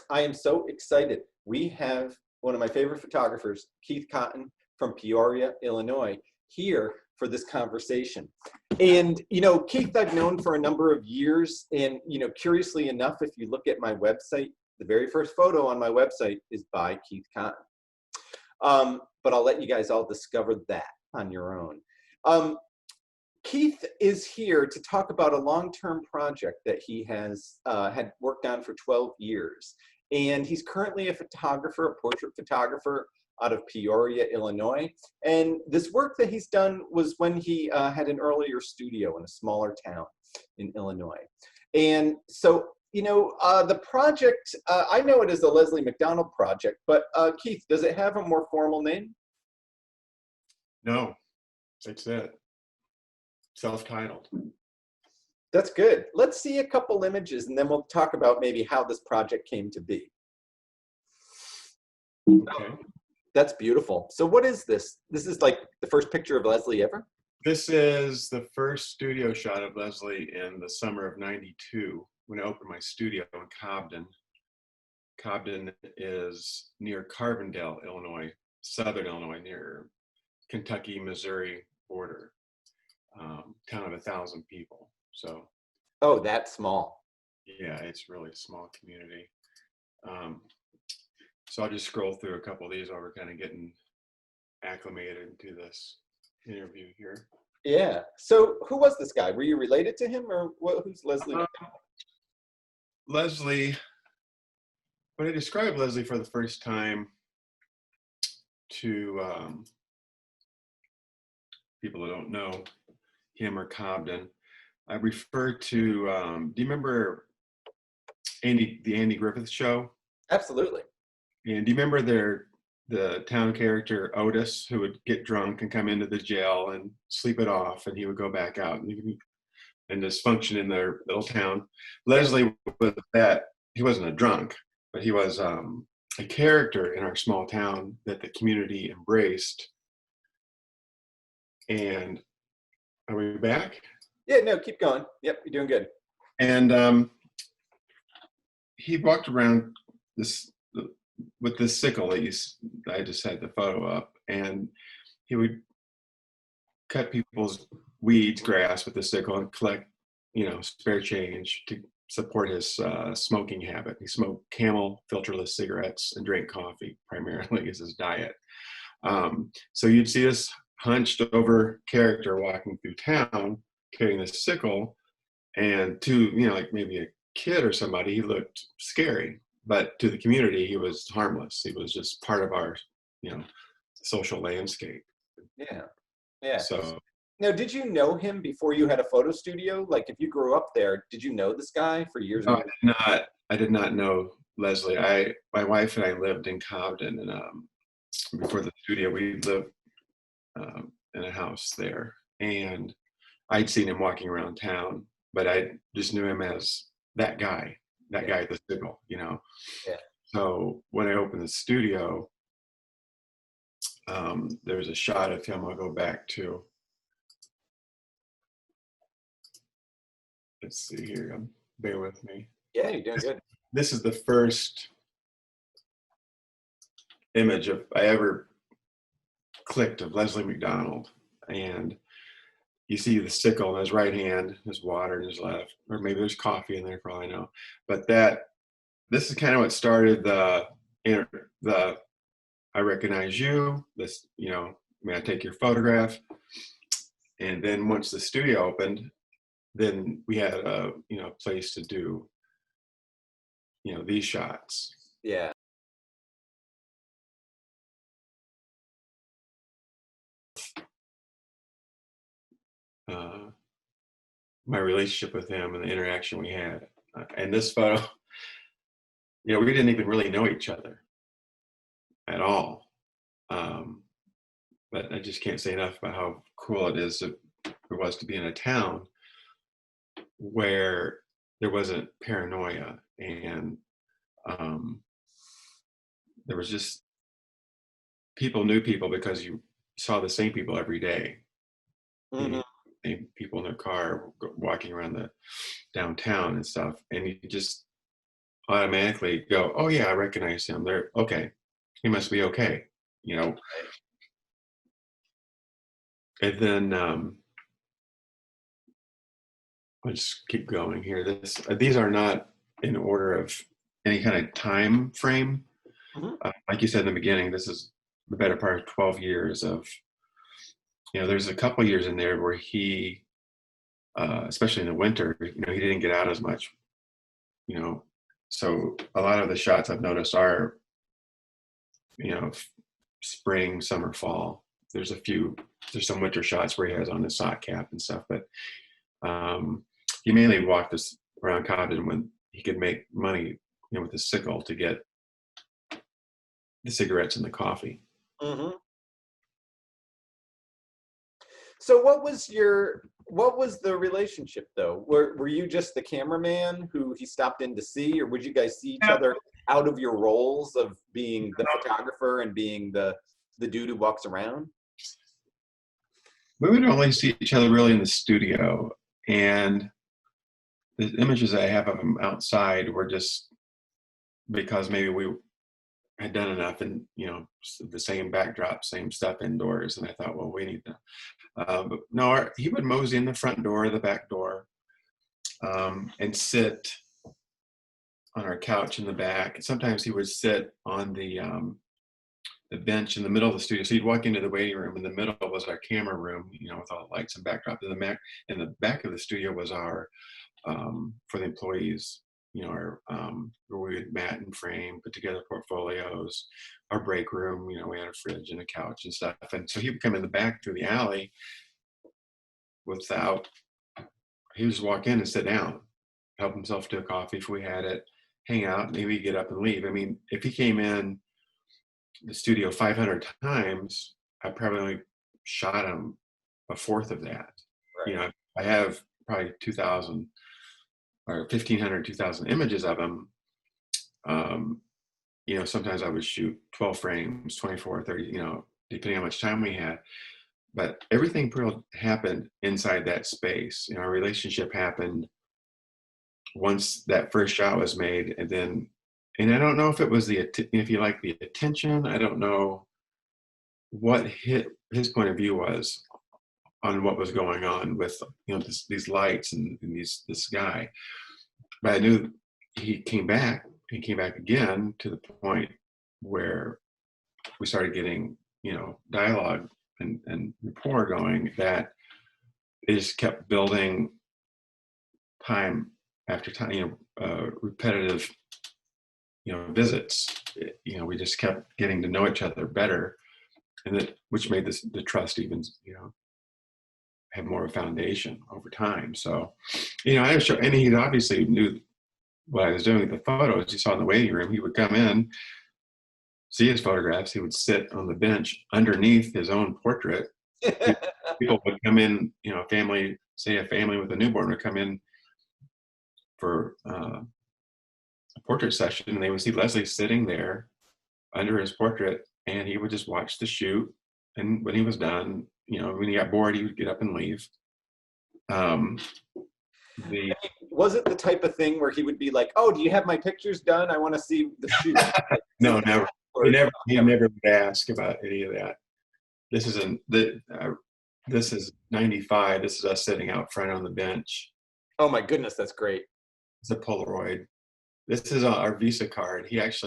I am so excited. We have one of my favorite photographers, Keith Cotton from Peoria, Illinois, here for this conversation. And, you know, Keith, I've known for a number of years. And, you know, curiously enough, if you look at my website, the very first photo on my website is by Keith Cotton. But I'll let you guys all discover that on your own. Keith is here to talk about a long-term project that he has had worked on for 12 years. And he's currently a photographer, a portrait photographer out of Peoria, Illinois. And this work that he's done was when he had an earlier studio in a smaller town in Illinois. And so, you know, the project, I know it is the Leslie McDonald project, but Keith, does it have a more formal name? No, that's it. Self-titled. That's good. Let's see a couple images and then we'll talk about maybe how this project came to be. Okay. That's beautiful. So what is this? This is like the first picture of Leslie ever? This is the first studio shot of Leslie in the summer of '92 when I opened my studio in Cobden. Cobden is near Carbondale, Illinois, southern Illinois, near Kentucky, Missouri border. Town of 1,000 people. So. Oh, that's small. Yeah, it's really a small community. So I'll just scroll through a couple of these while we're kind of getting acclimated to this interview here. Yeah. So who was this guy? Were you related to him, or who's Leslie McDonald? Leslie, when I described Leslie for the first time to people who don't know him or Cobden, I refer to, do you remember the Andy Griffith Show? Absolutely. And do you remember the town character Otis, who would get drunk and come into the jail and sleep it off, and he would go back out and just function in their little town? Leslie was that. He wasn't a drunk, but he was a character in our small town that the community embraced. And are we back? Yeah, no, keep going. Yep, you're doing good. And he walked around with this sickle that I just had the photo up, and he would cut people's weeds, grass with the sickle, and collect, you know, spare change to support his smoking habit. He smoked Camel filterless cigarettes and drank coffee primarily as his diet. So you'd see this hunched over character walking through town carrying this sickle, and to, you know, like maybe a kid or somebody, he looked scary, but to the community he was harmless. He was just part of our, you know, social landscape. Yeah. So now, did you know him before you had a photo studio? Like, if you grew up there, did you know this guy for years? No, I did not know Leslie. My wife and I lived in Cobden, and before the studio we lived in a house there, and I'd seen him walking around town, but I just knew him as that guy at the signal, you know. Yeah. So when I opened the studio, there's a shot of him I'll go back to. Let's see here. Bear with me. Yeah, you're doing good. This is the first image I ever clicked of Leslie McDonald, and you see the sickle in his right hand, his water in his left, or maybe there's coffee in there for all I know. But this is kind of what started the I recognize you. This, you know, may I take your photograph? And then once the studio opened, then we had a, you know, place to do, you know, these shots. Yeah. My relationship with him and the interaction we had. And this photo, you know, we didn't even really know each other at all. But I just can't say enough about how cool it was to be in a town where there wasn't paranoia, and there was just people knew people because you saw the same people every day. Mm-hmm. Same people in their car walking around the downtown and stuff, and you just automatically go, oh yeah, I recognize him. They're okay. He must be okay, you know. And then let's keep going here. These are not in order of any kind of time frame. Mhm. Like you said in the beginning, this is the better part of 12 years of, there's a couple years in there where he, especially in the winter, he didn't get out as much, you know. So a lot of the shots I've noticed are, spring, summer, fall. There's some winter shots where he has on his sock cap and stuff, but he mainly walked us around Cobden when he could make money, with his sickle to get the cigarettes and the coffee. Mhm. So what was the relationship though? Were you just the cameraman who he stopped in to see, or would you guys see each other out of your roles of being the photographer and being the dude who walks around? We would only see each other really in the studio, and the images I have of him outside were just because maybe we had done enough and the same backdrop, same stuff indoors, and I thought, well, we need to. But no, he would mosey in the front door, the back door, and sit on our couch in the back. Sometimes he would sit on the bench in the middle of the studio. So you'd walk into the waiting room. In the middle was our camera room, with all the lights and backdrop. In the back of the studio was our for the employees, our where we would mat and frame, put together portfolios. Our break room, we had a fridge and a couch and stuff. And so he would come in the back through the alley he would just walk in and sit down, help himself to a coffee if we had it, hang out, maybe get up and leave. I mean, if he came in the studio 500 times, I probably only shot him a fourth of that. Right. I have probably 2,000 or 1,500, 2,000 images of him. Sometimes I would shoot 12 frames, 24, 30, depending on how much time we had. But everything happened inside that space. Our relationship happened once that first shot was made, and I don't know if it was if you like the attention. I don't know what his point of view was on what was going on with these lights and this guy. But I knew he came back. He came back again to the point where we started getting dialogue and rapport going, that it just kept building time after time, repetitive visits. We just kept getting to know each other better, and which made the trust even have more of a foundation over time. So I was sure, and he obviously knew what I was doing with the photos. He saw in the waiting room. He would come in, see his photographs. He would sit on the bench underneath his own portrait. People would come in, a family with a newborn would come in for a portrait session, and they would see Leslie sitting there under his portrait, and he would just watch the shoot. And when he was done, when he got bored, he would get up and leave. Was it the type of thing where he would be like, "Oh, do you have my pictures done? I want to see the shoot." No, never. He never would ask about any of that. This is 95. This is us sitting out front on the bench. Oh my goodness, that's great. It's a Polaroid. This is our Visa card. This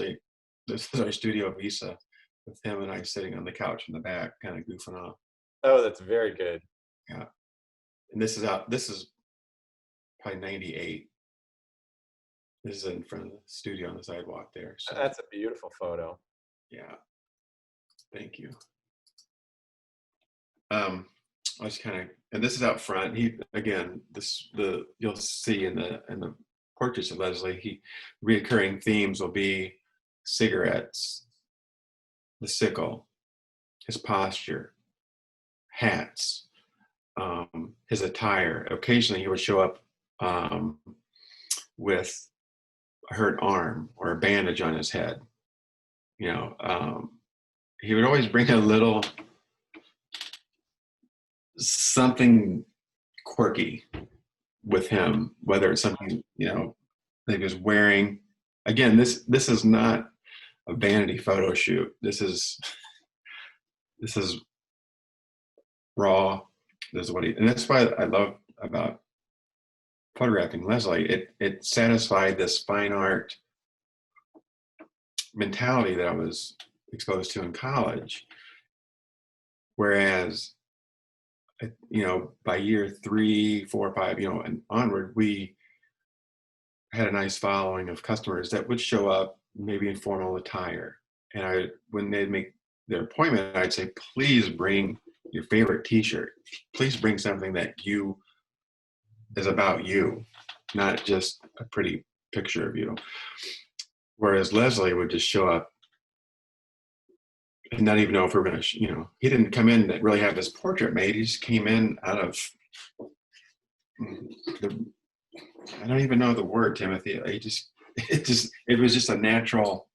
is our studio Visa with him and I sitting on the couch in the back, kind of goofing off. Oh, that's very good. Yeah. And this is probably 98. This is in front of the studio on the sidewalk there. So that's a beautiful photo. Yeah. Thank you. I was and this is out front. You'll see in the portraits of Leslie, reoccurring themes will be cigarettes, the sickle, his posture, hats, his attire. Occasionally he would show up with a hurt arm or a bandage on his head. He would always bring a little something quirky with him, whether it's something that he was wearing again, this is not a vanity photo shoot. This is raw. This is what and that's why I love about photographing Leslie. It satisfied this fine art mentality that I was exposed to in college. Whereas, by year 3, 4, 5, and onward, we had a nice following of customers that would show up maybe in formal attire. And when they'd make their appointment, I'd say, please bring your favorite t-shirt. Please bring something that is about you, not just a pretty picture of you. Whereas Leslie would just show up and not even know if we're going to, he didn't come in to really have his portrait made. He just came in out of I don't even know the word, Timothy. It was just a natural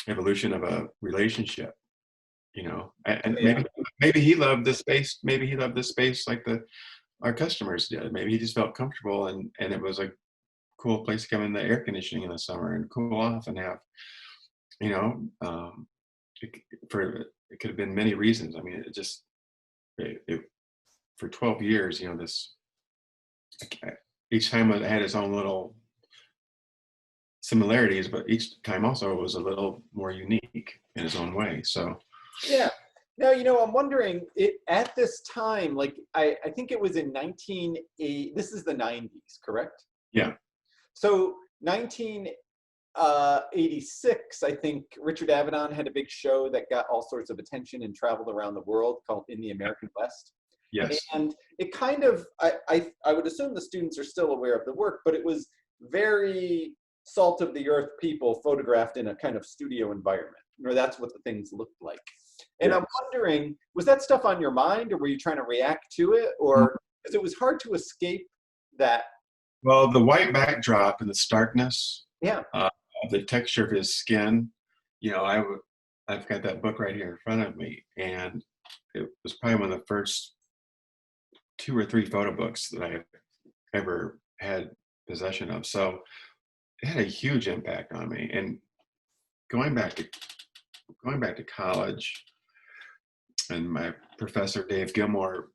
evolution of a relationship, and maybe he loved this space. Maybe he loved this space like our customers did. Maybe he just felt comfortable and it was a cool place to come in the air conditioning in the summer and cool off and have, it could have been many reasons. I mean, for 12 years, each time it had its own little similarities, but each time also was a little more unique in its own way. So yeah. Now, I'm wondering, at this time, like I think it was in 1980. This is the 90s, correct? Yeah. So 1986, I think Richard Avedon had a big show that got all sorts of attention and traveled around the world, called In the American West. Yes. And it kind of, I would assume the students are still aware of the work, but it was very salt of the earth people photographed in a kind of studio environment, or that's what the things looked like. And Yes. I'm wondering, was that stuff on your mind, or were you trying to react to it? Or, because it was hard to escape that. Well, the white backdrop and the starkness, Yeah. the texture of his skin, I've got that book right here in front of me, and it was probably one of the first 2 or 3 photo books that I ever had possession of. So it had a huge impact on me. And going back to college, and my professor Dave Gilmore,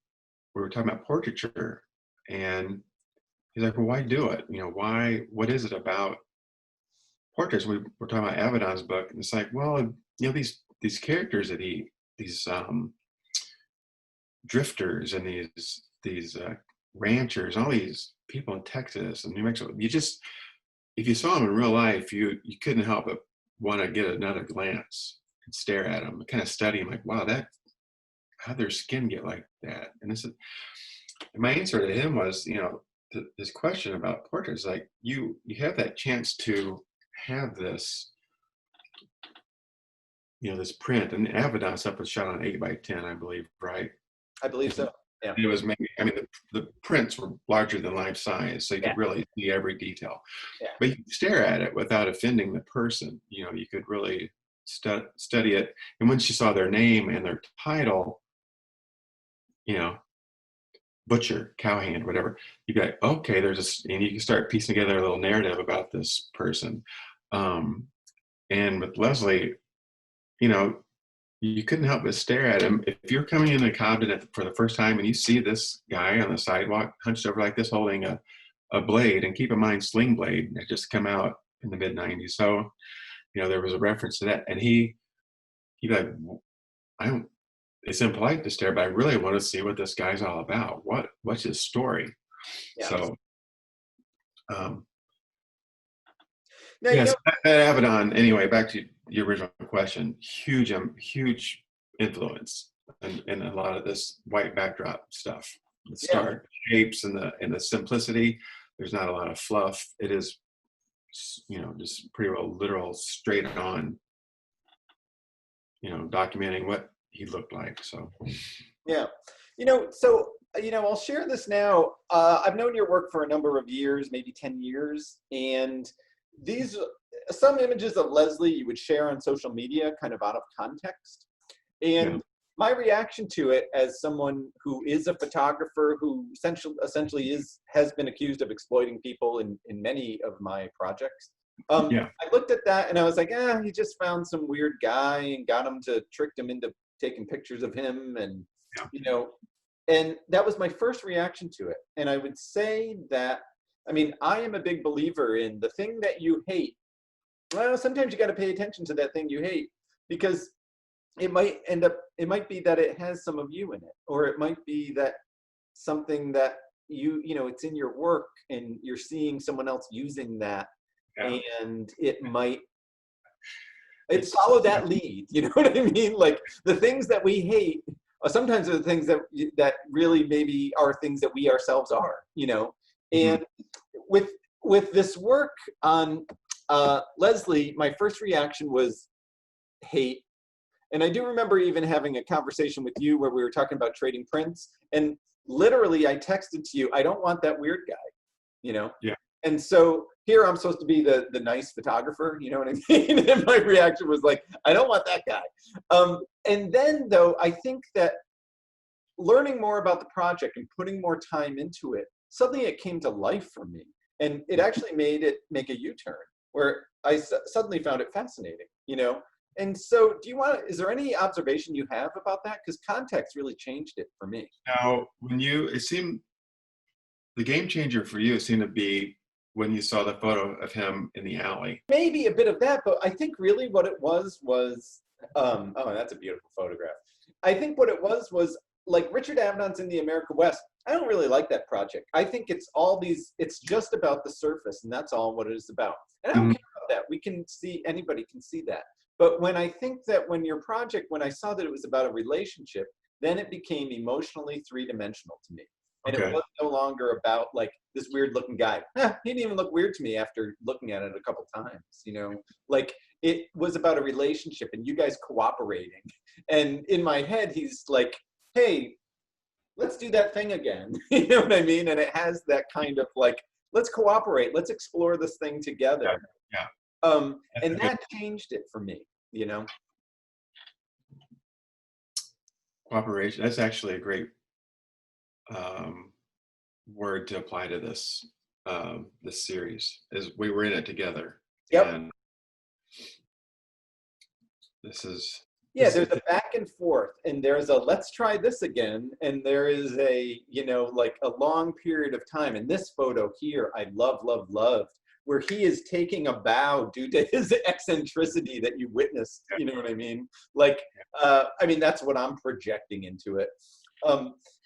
we were talking about portraiture, and he's like, well, why do it? What is it about portraits? We're talking about Avedon's book, and it's like, well, these characters that these drifters and these ranchers, all these people in Texas and New Mexico, if you saw them in real life, you couldn't help but want to get another glance and stare at them, kind of study them, like, wow, how'd their skin get like that? And my answer to him was, this question about portraits, like you have that chance to have this, this print, and Avedon stuff was shot on 8x10, I believe, right? I believe so. Yeah. It was maybe, the prints were larger than life size, so you could really see every detail. Yeah. But you could stare at it without offending the person. You could really study it. And once you saw their name and their title, butcher, cowhand, whatever, you go, okay, and you can start piecing together a little narrative about this person. And with Leslie, you couldn't help but stare at him. If you're coming into Cobden for the first time and you see this guy on the sidewalk hunched over like this holding a blade, and keep in mind Sling Blade had just come out in the mid-90s. So, there was a reference to that. And he'd like, it's impolite to stare, but I really want to see what this guy's all about. What's his story? Yeah. So, now, yes, that Avedon, anyway, back to your original question, huge influence in a lot of this white backdrop stuff. The stark shapes and the simplicity. There's not a lot of fluff. It is, just pretty well literal, straight on, documenting what he looked like. So yeah, I'll share this now. I've known your work for a number of years, maybe 10 years, and some images of Leslie you would share on social media kind of out of context. And my reaction to it, as someone who is a photographer who essentially has been accused of exploiting people in many of my projects, Yeah. I looked at that and I was like, he just found some weird guy and got him to trick him into taking pictures of him, and Yeah. and that was my first reaction to it. And I would say that, I mean, I am a big believer in the thing that you hate. Well, sometimes you got to pay attention to that thing you hate, because it might be that it has some of you in it, or it might be that something that it's in your work and you're seeing someone else using that, Yeah. and it's follow that lead. You know what I mean? Like, the things that we hate sometimes are the things that really maybe are things that we ourselves are, and with this work on Leslie, my first reaction was hate. And I do remember even having a conversation with you where we were talking about trading prints, and literally I texted to you, I don't want that weird guy, Yeah. And so here I'm supposed to be the nice photographer, you know what I mean? And my reaction was like, I don't want that guy. And then though, I think that learning more about the project and putting more time into it, suddenly it came to life for me. And it actually made it make a U-turn where I suddenly found it fascinating, And so is there any observation you have about that? Because context really changed it for me. Now, it seemed the game changer for you seemed to be when you saw the photo of him in the alley. Maybe a bit of that, but I think really what it was, oh, that's a beautiful photograph. I think what it was like Richard Avedon's in the America West. I don't really like that project. I think it's just about the surface, and that's all what it is about. And I don't care about that. Anybody can see that. But when I think that when I saw that it was about a relationship, then it became emotionally three-dimensional to me. And It was no longer about like this weird looking guy. He didn't even look weird to me after looking at it a couple times, Like, it was about a relationship and you guys cooperating. And in my head, he's like, hey, let's do that thing again. You know what I mean? And it has that kind of like, let's cooperate. Let's explore this thing together. Yeah. And that changed it for me, Cooperation. That's actually a great word to apply to this series. Is we were in it together. Yep. And there's a back and forth, and there's a let's try this again, and there is a like a long period of time. And this photo here I loved, where he is taking a bow due to his eccentricity that you witnessed. You know what I mean? Like, that's what I'm projecting into it.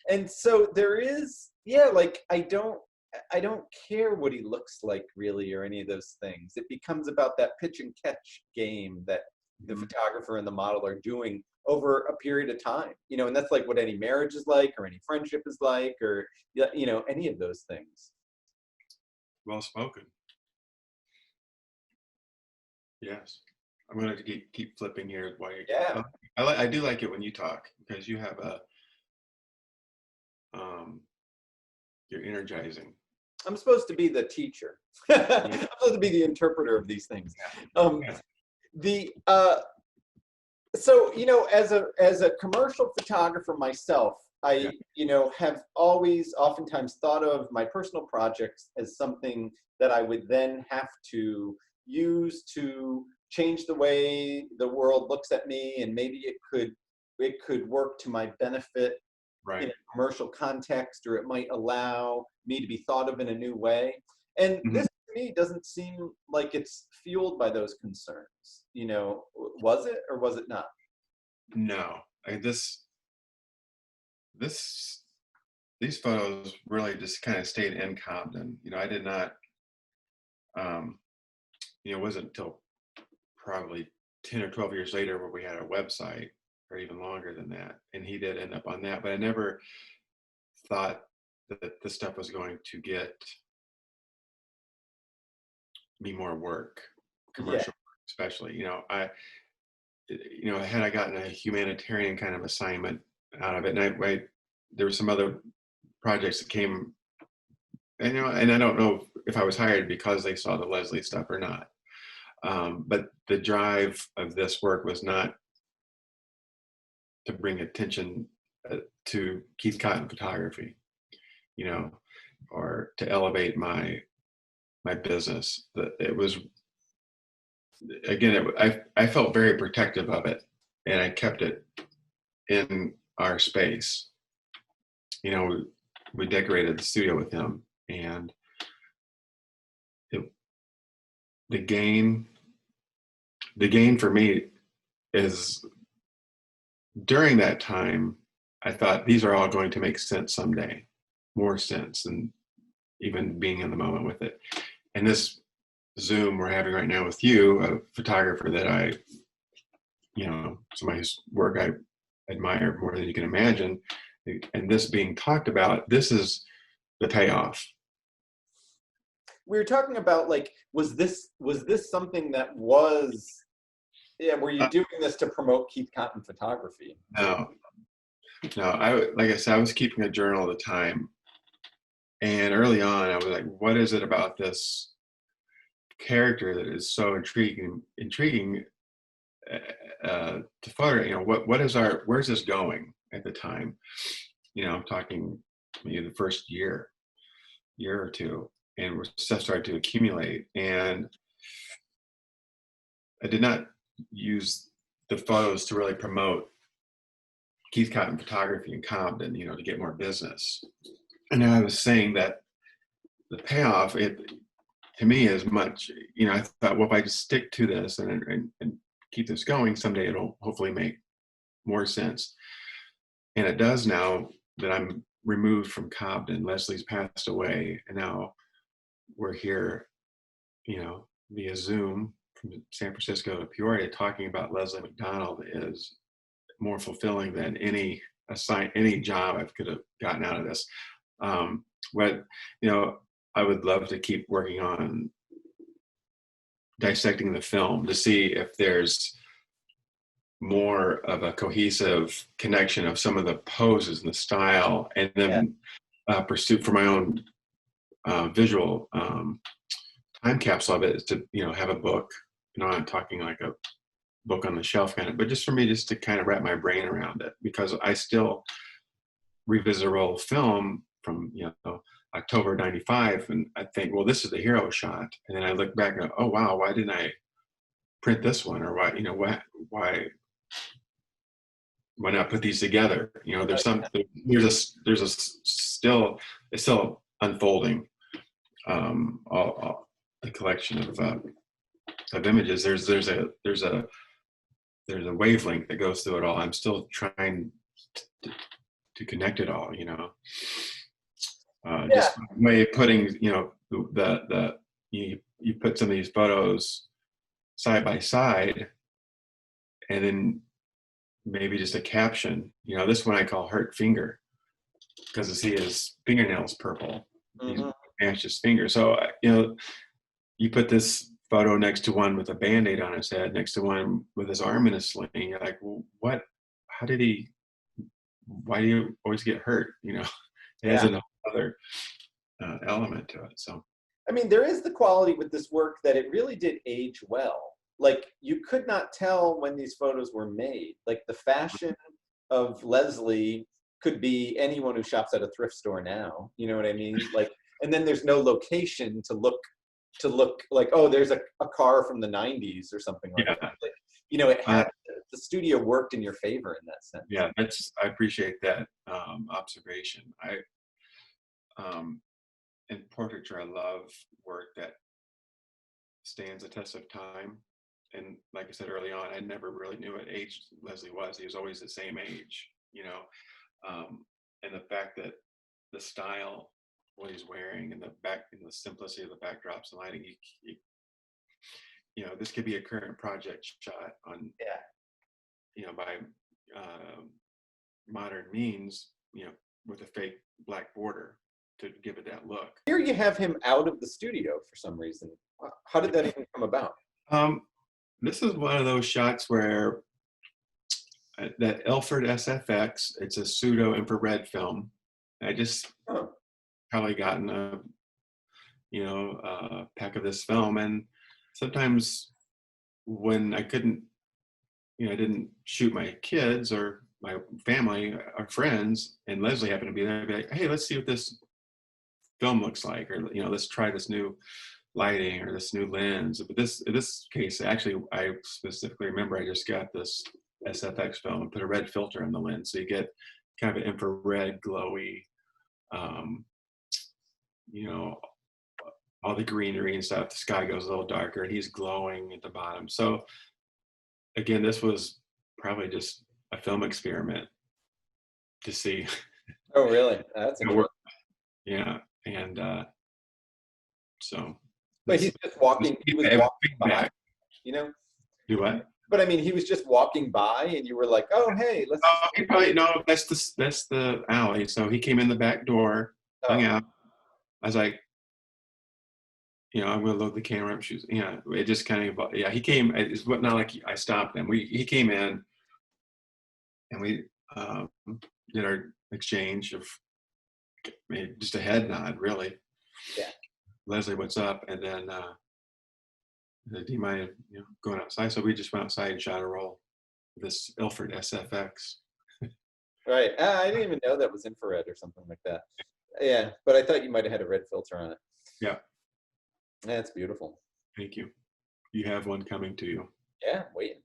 And so there is, like, I don't care what he looks like really, or any of those things. It becomes about that pitch and catch game that the photographer and the model are doing over a period of time, and that's like what any marriage is like, or any friendship is like, or, any of those things. Well spoken. Yes. I'm going to keep flipping here while you. Yeah. I do like it when you talk, because you have you're energizing. I'm supposed to be the teacher. I'm supposed to be the interpreter of these things. So as a commercial photographer myself, I have always oftentimes thought of my personal projects as something that I would then have to use to change the way the world looks at me, and maybe it could work to my benefit in a commercial context, or it might allow me to be thought of in a new way. And this to me doesn't seem like it's fueled by those concerns. Was it, or was it not? No. These photos really just kind of stayed in Compton. I did not, it wasn't until probably 10 or 12 years later where we had a website, or even longer than that. And he did end up on that, but I never thought that this stuff was going to get me more work, commercial work especially. Had I gotten a humanitarian kind of assignment out of it, and there were some other projects that came, and I don't know if I was hired because they saw the Leslie stuff or not. But the drive of this work was not to bring attention to Keith Cotton photography, you know, or to elevate my business. It was, again, I felt very protective of it, and I kept it in our space. You know, we decorated the studio with him, and the gain for me is, during that time, I thought these are all going to make sense someday, more sense than even being in the moment with it. And this Zoom we're having right now with you, a photographer that I, you know, somebody whose work I admire more than you can imagine, and this being talked about, this is the payoff. We were talking about, like, was this something that was, yeah, were you doing this to promote Keith Cotton photography? No, like I said, I was keeping a journal at the time, and early on I was like, what is it about this character that is so intriguing to photograph? You know, where's this going at the time? You know, I'm talking maybe the first year or two, and stuff started to accumulate, and I did not use the photos to really promote Keith Cotton photography in Compton, you know, to get more business. And I was saying that the payoff, to me, is much, you know, I thought, well, if I just stick to this and keep this going, someday it'll hopefully make more sense. And it does now that I'm removed from Compton. Leslie's passed away, and now we're here, you know, via Zoom from San Francisco to Peoria, talking about Leslie McDonald is more fulfilling than any job I could have gotten out of this. But, you know, I would love to keep working on dissecting the film to see if there's more of a cohesive connection of some of the poses and the style, and then pursuit for my own visual time capsule of it is to, you know, have a book. You know, I'm talking like a book on the shelf kind of, but just for me, just to kind of wrap my brain around it, because I still revisit a roll of film from, you know, October '95, and I think, well, this is the hero shot, and then I look back and go, oh wow, why didn't I print this one, or why, you know, why not put these together? You know, there's still, it's still unfolding, all the collection of images. There's a wavelength that goes through it all. I'm still trying to connect it all, you know. Just a way of putting, you know, you put some of these photos side by side, and then maybe just a caption. You know, this one I call "Hurt Finger" because I see his fingernails purple. Mm-hmm. He mashed his finger. So, you know, you put this photo next to one with a Band-Aid on his head, next to one with his arm in a sling. You're like, well, what? How did he? Why do you always get hurt? You know, it has another element to it. So, I mean, there is the quality with this work that it really did age well. Like, you could not tell when these photos were made. Like, the fashion of Leslie could be anyone who shops at a thrift store now. You know what I mean? Like, and then there's no location to look like, oh, there's a car from the '90s or something like that. Like, you know, it had the studio worked in your favor in that sense. Yeah, I appreciate that observation. In portraiture, I love work that stands the test of time. And like I said early on, I never really knew what age Leslie was. He was always the same age, you know. And the fact that the style, what he's wearing, and the simplicity of the backdrops and lighting, you know, this could be a current project shot on, you know, by modern means, you know, with a fake black border to give it that look. Here you have him out of the studio for some reason. How did that even come about? This is one of those shots where that Ilford SFX, it's a pseudo infrared film. I just probably gotten a pack of this film, and sometimes when I couldn't, you know, I didn't shoot my kids or my family, our friends, and Leslie happened to be there. I'd be like, hey, let's see what this film looks like, or let's try this new lighting or this new lens. But in this case, actually, I specifically remember I just got this SFX film and put a red filter on the lens, so you get kind of an infrared glowy, you know, all the greenery and stuff. The sky goes a little darker, and he's glowing at the bottom. So again, this was probably just a film experiment to see. Oh, really? That's interesting. Yeah, and so. But he's just walking. He was walking by, you know. Do what? But I mean, he was just walking by, and you were like, "Oh, hey, let's." Oh, he probably no. That's the alley. So he came in the back door, hung out. I was like, I'm gonna load the camera up. It just kind of, he came. It's not like I stopped him. He came in, and we did our exchange of maybe just a head nod, really. Yeah. Leslie, what's up? And then do you mind going outside? So we just went outside and shot a roll of this Ilford SFX. Right. I didn't even know that was infrared or something like that. Yeah, but I thought you might have had a red filter on it. Yeah. That's beautiful. Thank you. You have one coming to you. Yeah, waiting.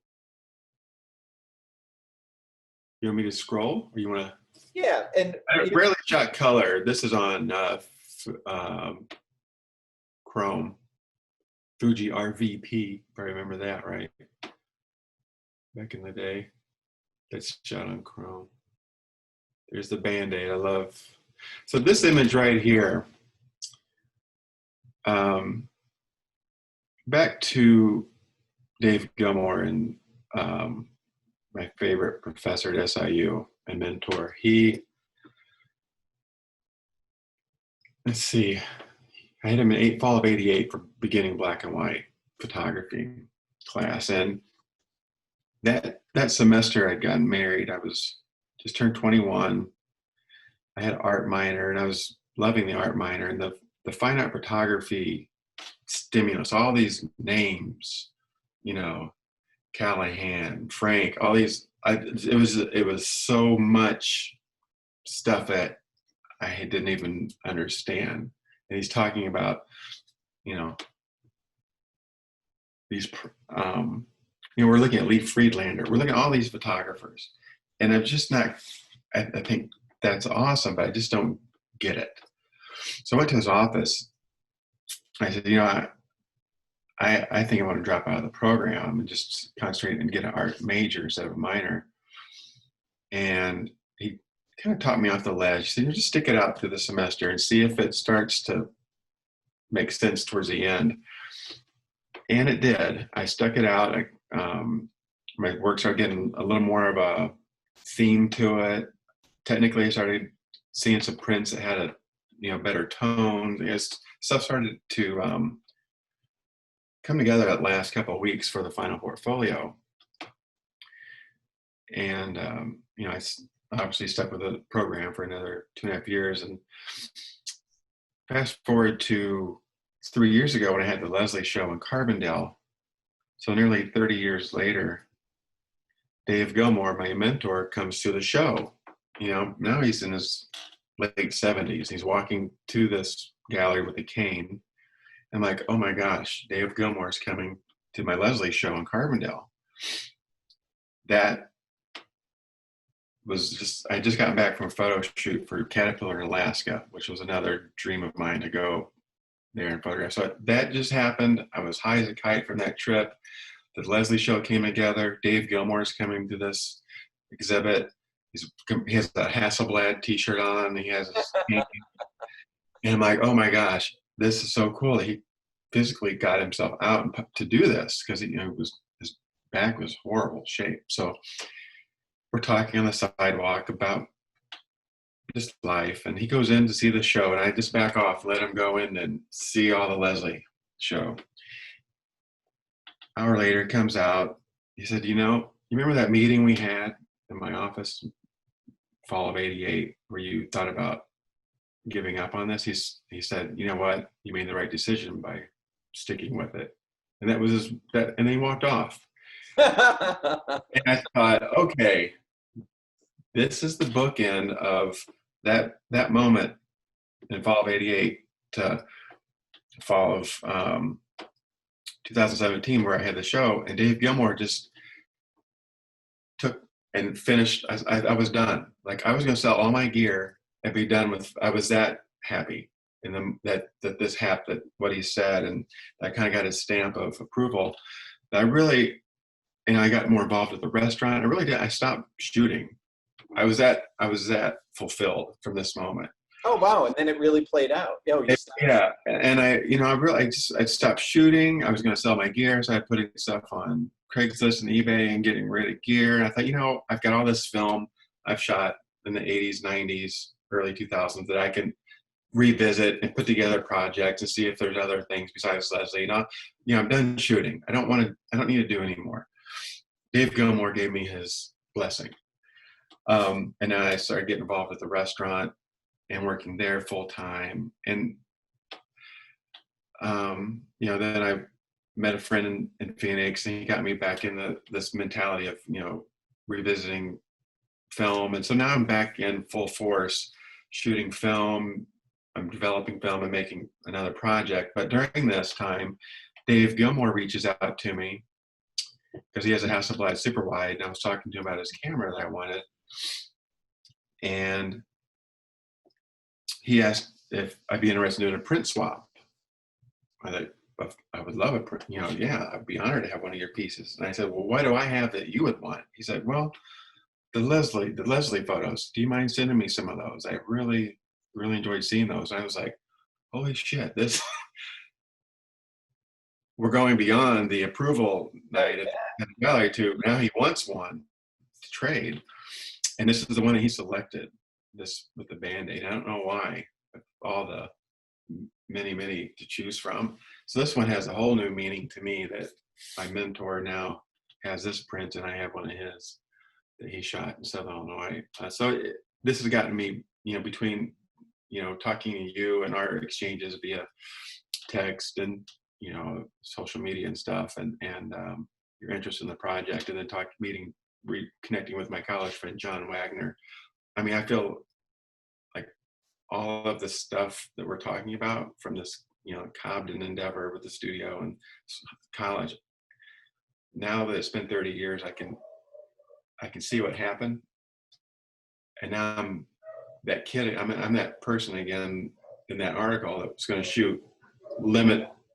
You want me to scroll, or you want to? Yeah, and I rarely shot color. This is on Chrome, Fuji RVP. If I remember that right. Back in the day, that's shot on Chrome. There's the Band-Aid. I love. So this image right here. Back to Dave Gilmore and my favorite professor at SIU and mentor. Let's see, I had him in fall of '88 for beginning black and white photography class, and that semester I'd gotten married. I was just turned 21. I had art minor, and I was loving the art minor, and the fine art photography stimulus, all these names, Callahan, Frank, all these. It was so much stuff that I didn't even understand. And he's talking about, these, we're looking at Lee Friedlander. We're looking at all these photographers, and I'm just not. I think that's awesome, but I just don't get it. So I went to his office. I said, I think I want to drop out of the program and just concentrate and get an art major instead of a minor. And he kind of taught me off the ledge. He said, just stick it out through the semester and see if it starts to make sense towards the end. And it did. I stuck it out. My work started getting a little more of a theme to it. Technically, I started seeing some prints that had a better tone. Stuff started to come together that last couple of weeks for the final portfolio. And, I obviously stuck with the program for another 2.5 years. And fast forward to 3 years ago when I had the Leslie show in Carbondale. So nearly 30 years later, Dave Gilmore, my mentor, comes to the show. Now he's in his late 70s. He's walking to this gallery with a cane. I'm like, oh my gosh, Dave Gilmore is coming to my Leslie show in Carbondale. That was I just got back from a photo shoot for Caterpillar in Alaska, which was another dream of mine to go there and photograph. So that just happened. I was high as a kite from that trip. The Leslie show came together. Dave Gilmore is coming to this exhibit. He has a Hasselblad t-shirt on. He has his and I'm like, oh my gosh, this is so cool. He physically got himself out to do this because his back was horrible shape. So we're talking on the sidewalk about just life, and he goes in to see the show, and I just back off, let him go in and see all the Leslie show. Hour later, he comes out. He said, you remember that meeting we had in my office, fall of '88, where you thought about giving up on this? He said, you know what? You made the right decision by sticking with it. And that was and then he walked off. And I thought, okay, this is the bookend of that moment in fall of '88 to fall of 2017, where I had the show, and Dave Gilmore just took and finished. I was done. Like, I was going to sell all my gear and be done with. I was that happy, and that this happened, what he said, and I kind of got his stamp of approval. I really, I got more involved with the restaurant. I really did. I stopped shooting. I was that fulfilled from this moment. Oh wow! And then it really played out. Oh, Yeah, and I stopped shooting. I was going to sell my gear, so I putting stuff on Craigslist and eBay and getting rid of gear. And I thought, I've got all this film I've shot in the '80s, '90s, early 2000s that I can revisit and put together projects and see if there's other things besides Leslie. I'm done shooting. I don't need to do anymore. Dave Gilmore gave me his blessing. And then I started getting involved with the restaurant and working there full time. And, then I met a friend in Phoenix, and he got me back in this mentality of, revisiting film. And so now I'm back in full force shooting film. I'm developing film and making another project. But during this time, Dave Gilmore reaches out to me because he has a Hasselblad super wide, and I was talking to him about his camera that I wanted. And he asked if I'd be interested in doing a print swap. I would love a print, yeah, I'd be honored to have one of your pieces. And I said, well, what do I have that you would want? He said, well, the Leslie photos. Do you mind sending me some of those? I really, really enjoyed seeing those. And I was like, holy shit, we're going beyond the approval night at the gallery to now he wants one to trade. And this is the one that he selected, this with the Band-Aid. I don't know why, all the many to choose from. So this one has a whole new meaning to me, that my mentor now has this print, and I have one of his that he shot in Southern Illinois. This has gotten me, between, talking to you and our exchanges via text and, social media and stuff, and your interest in the project, and then reconnecting with my college friend, John Wagner. I mean, I feel like all of the stuff that we're talking about from this, Cobden endeavor with the studio and college, now that it's been 30 years, I can see what happened. And now I'm that kid, I'm that person again in that article that was going to shoot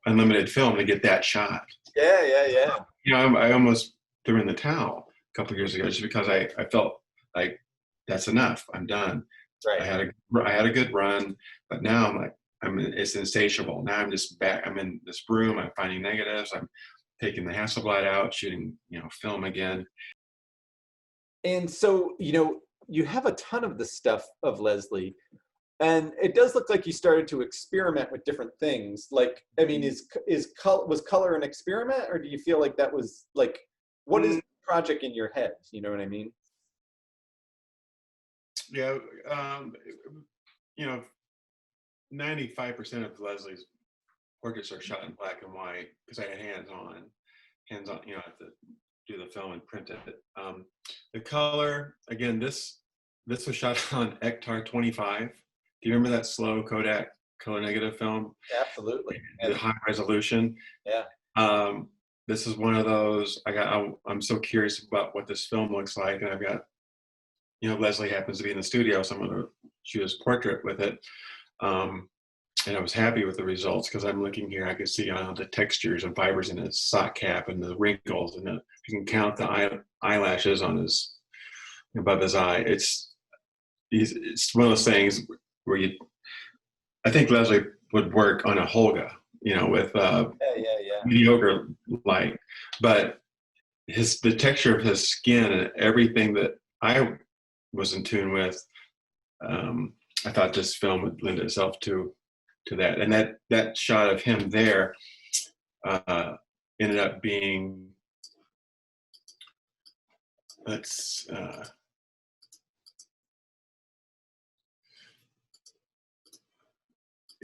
unlimited film to get that shot. Yeah. I almost threw in the towel a couple of years ago just because I felt like that's enough. I'm done. Right. I had a good run, but now I'm like, it's insatiable. Now I'm just back. I'm in this room. I'm finding negatives. I'm taking the Hasselblad out, shooting, film again. And so, you have a ton of the stuff of Leslie, and it does look like you started to experiment with different things. Like, I mean, was color an experiment, or do you feel like that was like, what is the project in your head? You know what I mean? Yeah. 95% of Leslie's portraits are shot in black and white because I had hands on, I have to do the film and print it. The color, again, this was shot on Ektar 25. Do you remember that slow Kodak color negative film? Absolutely. The high resolution. Yeah. This is one of those. I'm so curious about what this film looks like, and I've got, Leslie happens to be in the studio, so I'm going to shoot his portrait with it. And I was happy with the results because I'm looking here. I can see the textures and fibers in his sock cap and the wrinkles, and I can count the eyelashes on above his eye. It's one of those things where I think Leslie would work on a Holga, with mediocre light, but the texture of his skin and everything that I was in tune with, I thought this film would lend itself to that. And that shot of him there ended up being,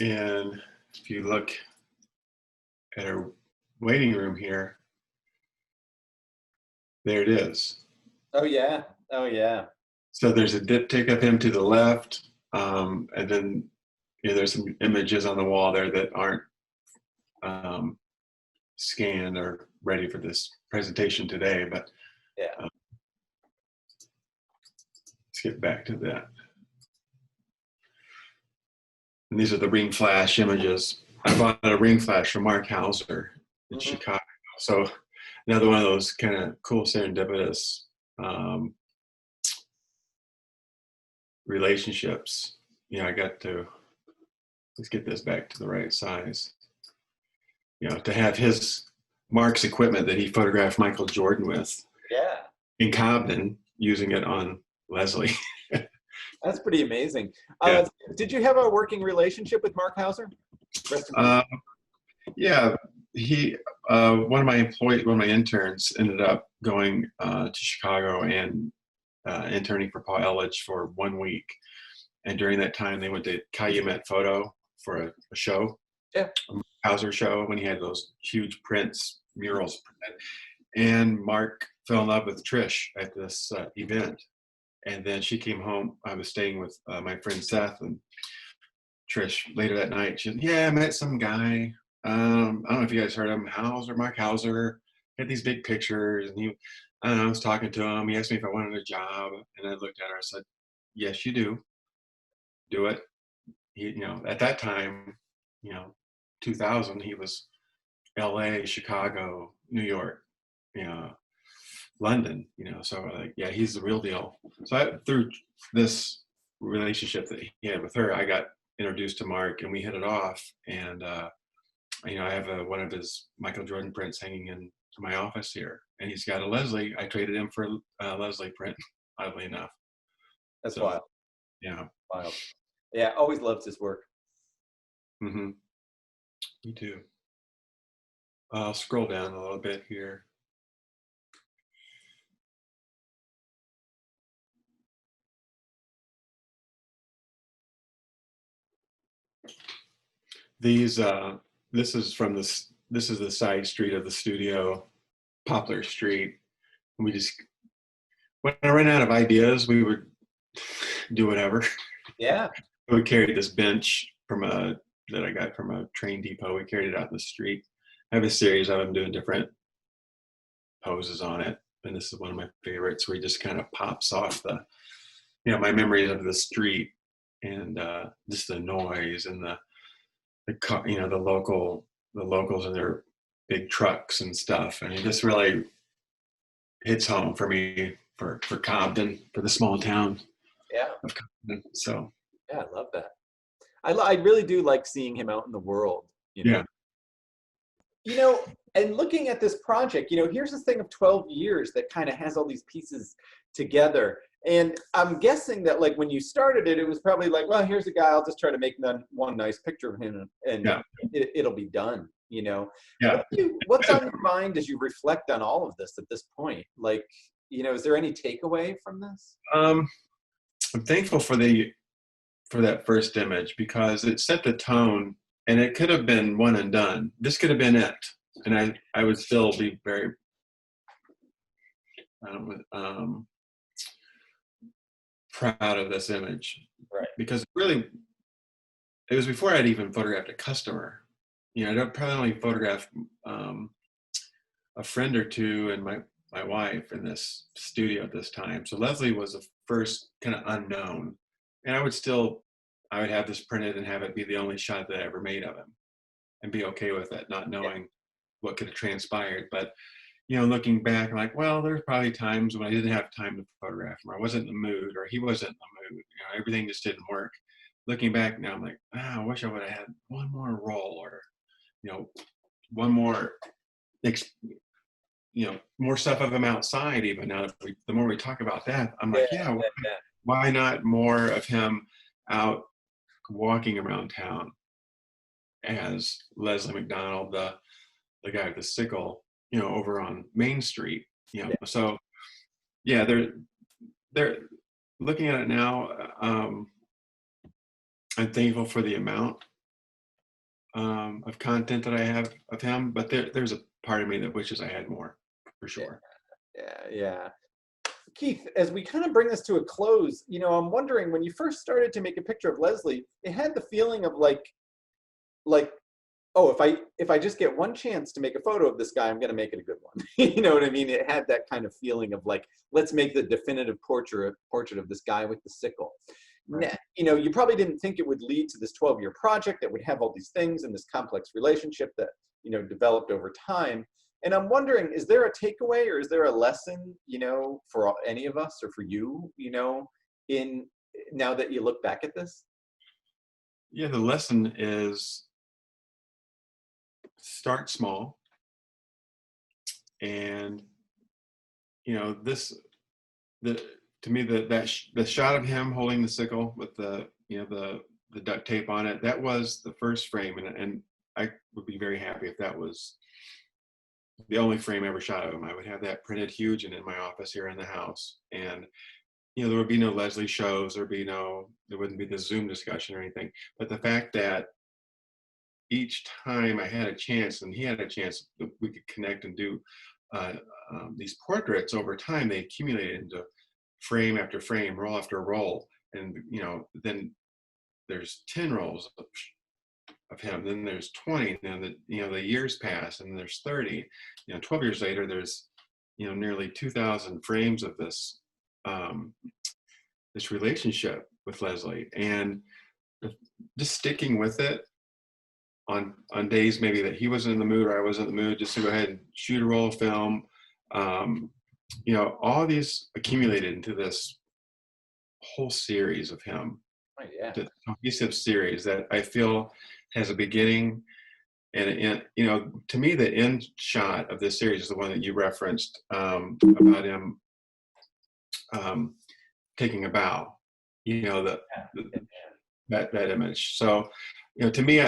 and if you look at our waiting room here, there it is. Oh yeah. So there's a diptych of him to the left, and then there's some images on the wall there that aren't scanned or ready for this presentation today. But Yeah. Let's get back to that. And these are the ring flash images. I bought a ring flash from Mark Hauser in Chicago. So another one of those kind of cool serendipitous relationships. I got to, let's get this back to the right size. To have Mark's equipment that he photographed Michael Jordan with. Yeah. In Cobden, using it on Leslie. That's pretty amazing. Yeah. Did you have a working relationship with Mark Hauser? Yeah, he one of my interns ended up going to Chicago and interning for Paul Ehrlich for 1 week, and during that time they went to Calumet Photo for a show. Yeah. A Hauser show when he had those huge murals printed. And Mark fell in love with Trish at this event. And then she came home. I was staying with my friend Seth, and Trish later that night, she said, yeah, I met some guy. I don't know if you guys heard of him, Mark Hauser. He had these big pictures, and I was talking to him. He asked me if I wanted a job, and I looked at her. I said, yes, you do. Do it. At that time, 2000, he was LA, Chicago, New York, London, so yeah, he's the real deal. So through this relationship that he had with her, I got introduced to Mark, and we hit it off. And I have one of his Michael Jordan prints hanging in my office here, and he's got a Leslie. I traded him for a Leslie print, oddly enough. That's wild. Yeah. Wild. Yeah, always loves his work. Mm-hmm. Me too. I'll scroll down a little bit here. These this is the side street of the studio, Poplar Street. We just, when I ran out of ideas, we would do whatever. Yeah. We would carry this bench that I got from a train depot. We carried it out in the street. I have a series of them doing different poses on it, and this is one of my favorites, where he just kind of pops off my memories of the street, and just the noise and the car, the locals and their big trucks and stuff, and it just really hits home for me for Cobden, for the small town. Yeah. Of Cobden. So yeah, I love that. I really do like seeing him out in the world. Yeah. And looking at this project, here's this thing of 12 years that kind of has all these pieces together. And I'm guessing that, like, when you started it, it was probably like, well, here's a guy, I'll just try to make one nice picture of him, and Yeah. it'll be done, Yeah. What's on your mind as you reflect on all of this at this point? Like, is there any takeaway from this? I'm thankful for that first image, because it set the tone, and it could have been one and done. This could have been it, and I would still be very proud of this image. Right. Because really, it was before I'd even photographed a customer. I'd probably only photographed a friend or two and my wife in this studio at this time. So Leslie was the first kind of unknown, and I would have this printed and have it be the only shot that I ever made of him, and be okay with it, not knowing what could have transpired. But looking back, I'm like, well, there's probably times when I didn't have time to photograph him, or I wasn't in the mood, or he wasn't in the mood. Everything just didn't work. Looking back now, I'm like, I wish I would have had one more roll, or one more, more stuff of him outside. Even now, the more we talk about that, I'm like, why not more of him out walking around town as Leslie McDonald, the guy with the sickle, over on Main Street. So yeah, they're looking at it now. I'm thankful for the amount of content that I have of him, but there's a part of me that wishes I had more, for sure. Yeah. Keith, as we kind of bring this to a close, you know, I'm wondering, when you first started to make a picture of Leslie, it had the feeling of like, oh, if I just get one chance to make a photo of this guy, I'm going to make it a good one. You know what I mean? It had that kind of feeling of like, let's make the definitive portrait of this guy with the sickle. Right. You know, you probably didn't think it would lead to this 12-year project that would have all these things and this complex relationship that, you know, developed over time. And I'm wondering, is there a takeaway or is there a lesson, you know, for any of us or for you, you know, in now that you look back at this? Yeah, the lesson is start small, and you know the to me the shot of him holding the sickle with the duct tape on it, that was the first frame, and I would be very happy if that was the only frame ever shot of him. I would have that printed huge and in my office here in the house, and you know there would be no Leslie shows, there wouldn't be the Zoom discussion or anything, but the fact that each time I had a chance and he had a chance that we could connect and do uh, these portraits, over time they accumulated into frame after frame, roll after roll, and you know then there's 10 rolls of him, then there's 20, then the years pass, and there's 30, 12 years later there's nearly 2,000 frames of um, this relationship with Leslie, and just sticking with it on days maybe that he wasn't in the mood or I wasn't in the mood, just to go ahead and shoot a roll of film. All these accumulated into this whole series of him, Oh, yeah. the cohesive series that I feel has a beginning and to me the end shot of this series is the one that you referenced, about him taking a bow, that image. So to me,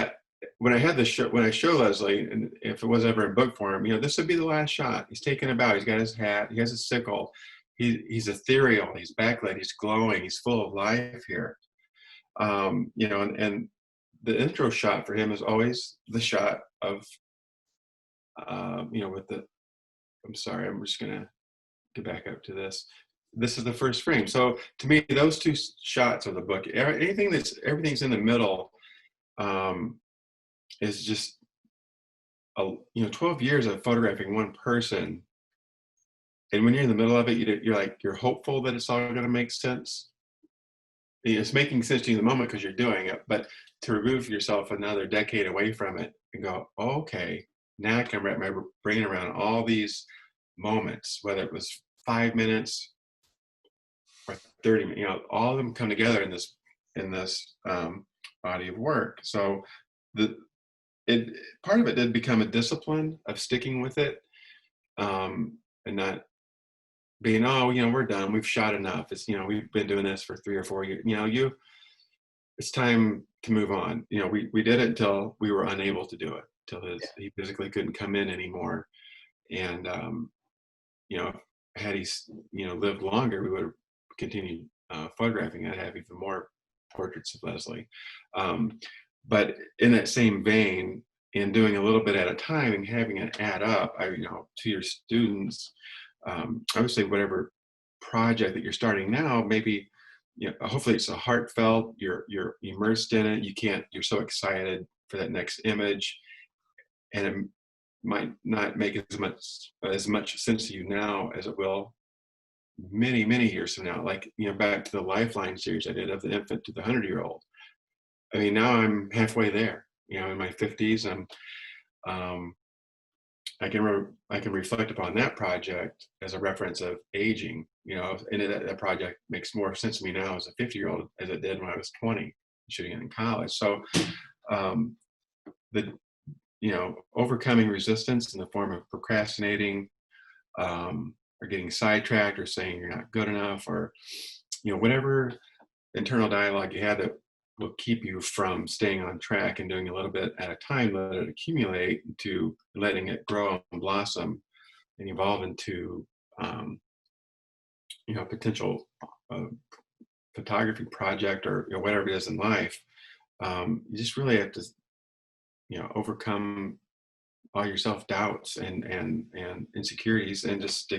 when I show Leslie, and if it was ever in book form, this would be the last shot. He's taking a bow, he's got his hat, he has a sickle, he's ethereal, he's backlit, he's glowing, he's full of life here. And the intro shot for him is always the shot of, with the, I'm sorry, I'm just going to get back up to this. This is the first frame. So to me, those two shots of the book, everything's in the middle, is just, 12 years of photographing one person. And when you're in the middle of it, you're hopeful that it's all going to make sense. It's making sense to you in the moment because you're doing it, but to remove yourself another decade away from it and go, oh, okay, now I can wrap my brain around all these moments, whether it was 5 minutes or 30 minutes, all of them come together in this body of work. So part of it did become a discipline of sticking with it, and not being, we're done, we've shot enough, it's we've been doing this for 3 or 4 years, it's time to move on. We did it until we were unable to do it, till he physically couldn't come in anymore. And had he lived longer, we would have continued photographing. I'd have even more portraits of Leslie, but in that same vein, in doing a little bit at a time and having it add up, to your students, I would say whatever project that you're starting now, maybe hopefully it's a heartfelt, you're immersed in it, you're so excited for that next image, and it might not make as much sense to you now as it will many years from now. Like back to the Lifeline series I did of the infant to the 100-year-old. I mean, now I'm halfway there, in my 50s. I can reflect upon that project as a reference of aging, and that project makes more sense to me now as a 50-year-old as it did when I was 20 shooting it in college. So overcoming resistance in the form of procrastinating, or getting sidetracked, or saying you're not good enough, or whatever internal dialogue you have that will keep you from staying on track and doing a little bit at a time, let it accumulate to letting it grow and blossom and evolve into potential photography project, or whatever it is in life. You just really have to overcome all your self-doubts and insecurities, and just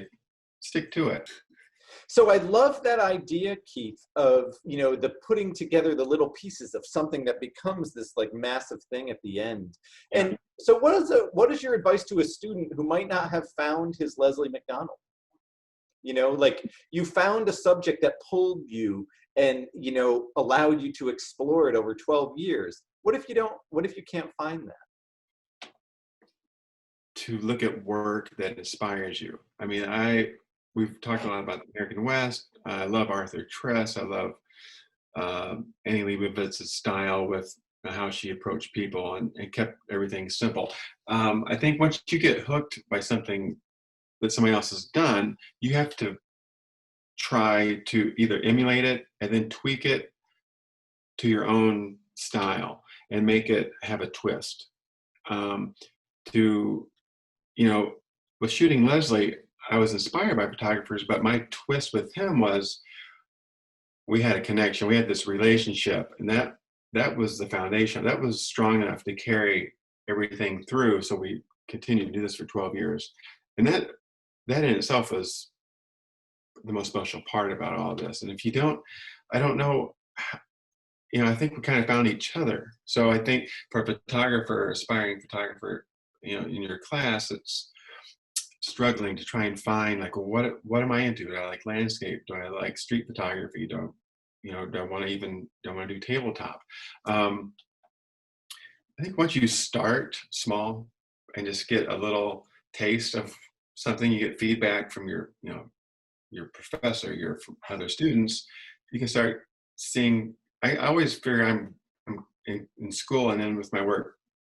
stick to it. So I love that idea, Keith, of, you know, the putting together the little pieces of something that becomes this like massive thing at the end. Yeah. And so what is your advice to a student who might not have found his Leslie McDonald? You know, like you found a subject that pulled you and, you know, allowed you to explore it over 12 years. What if you can't find that? To look at work that inspires you. I mean, we've talked a lot about the American West. I love Arthur Tress. I love Annie Leibovitz's style with how she approached people and kept everything simple. I think once you get hooked by something that somebody else has done, you have to try to either emulate it and then tweak it to your own style and make it have a twist. You know, with shooting Leslie, I was inspired by photographers, but my twist with him was we had a connection, we had this relationship, and that was the foundation. That was strong enough to carry everything through. So we continued to do this for 12 years. And that in itself was the most special part about all of this. And if you don't, I don't know, you know, I think we kind of found each other. So I think for a photographer, aspiring photographer, you know, in your class, it's struggling to try and find like, well, what am I into? Do I like landscape? Do I like street photography? Do I want to do tabletop? I think once you start small and just get a little taste of something, you get feedback from your professor, your other students, you can start seeing. I always figure I'm in school and then with my work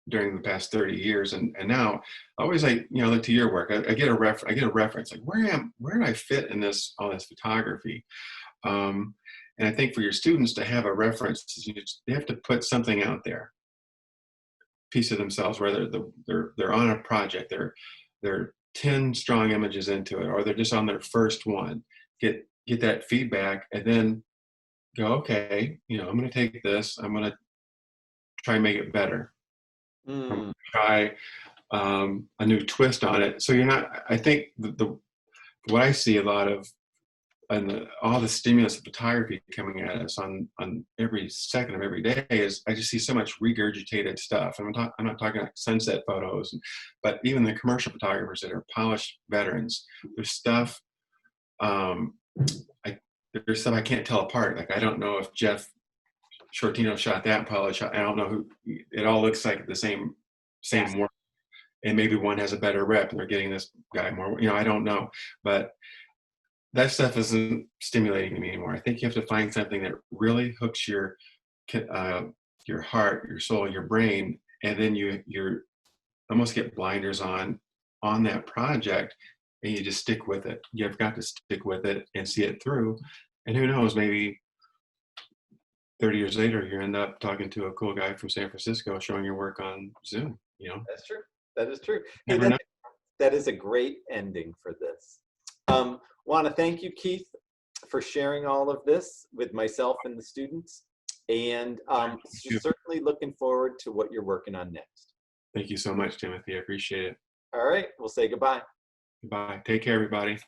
during the past 30 years and now I always look to your work. I get a reference like where do I fit in all this photography? And I think for your students to have a reference, they have to put something out there, piece of themselves, whether they're on a project, they're 10 strong images into it, or they're just on their first one. Get that feedback and then go, okay, you know, I'm going to take this, I'm going to try and make it better. I'm going to try a new twist on it. So you're not, I think what I see a lot of, and all the stimulus of photography coming at us on every second of every day is I just see so much regurgitated stuff. I'm not talking like sunset photos, but even the commercial photographers that are polished veterans, there's stuff, there's stuff I can't tell apart. Like I don't know if Jeff Shortino shot that polished. I don't know who. It all looks like the same work, and maybe one has a better rep, and they're getting this guy more. You know, I don't know, but that stuff isn't stimulating me anymore. I think you have to find something that really hooks your heart, your soul, your brain, and then you're almost get blinders on that project, and you just stick with it. You've got to stick with it and see it through. And who knows, maybe 30 years later, you end up talking to a cool guy from San Francisco showing your work on Zoom, you know? That's true. That is true. Never know. That is a great ending for this. Want to thank you, Keith, for sharing all of this with myself and the students. And certainly looking forward to what you're working on next. Thank you so much, Timothy. I appreciate it. All right. We'll say goodbye. Bye. Take care, everybody.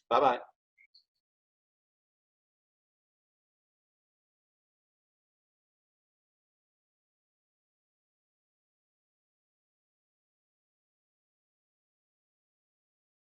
Bye-bye.